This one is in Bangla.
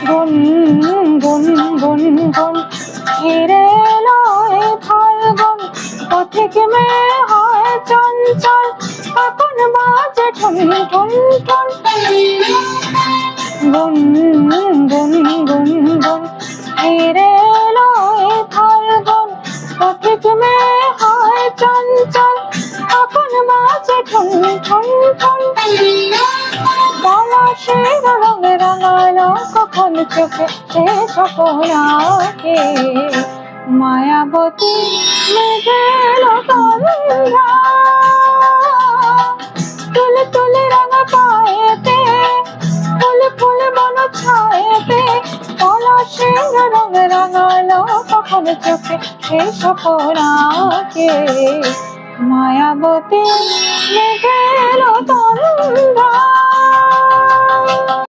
গুন গুন গুন গুন ঘিরে লয় ফাল্গুন, পথিক মেয়ে হয় চঞ্চল, কখন বাজে ঠুন ঠুন ঠুন। গুন গুন গুন গুন ঘিরে লয় ফাল্গুন, পথিক মেয়ে হয় চঞ্চল, কখন বাজে ঠুন ঠুন ঠুন। পলাশের রঙে রাঙালো কখন চোখে সে স্বপনাকে, মায়াবতী মেঘের তন্দ্রা। তুলে তুলে রাঙা পায়েতে, ফুলে ফুলে বন ছায়েতে, পলাশের রঙে রাঙালো কখন চোখে সে স্বপনাকে, মায়াবতী মেঘের তন্দ্রা।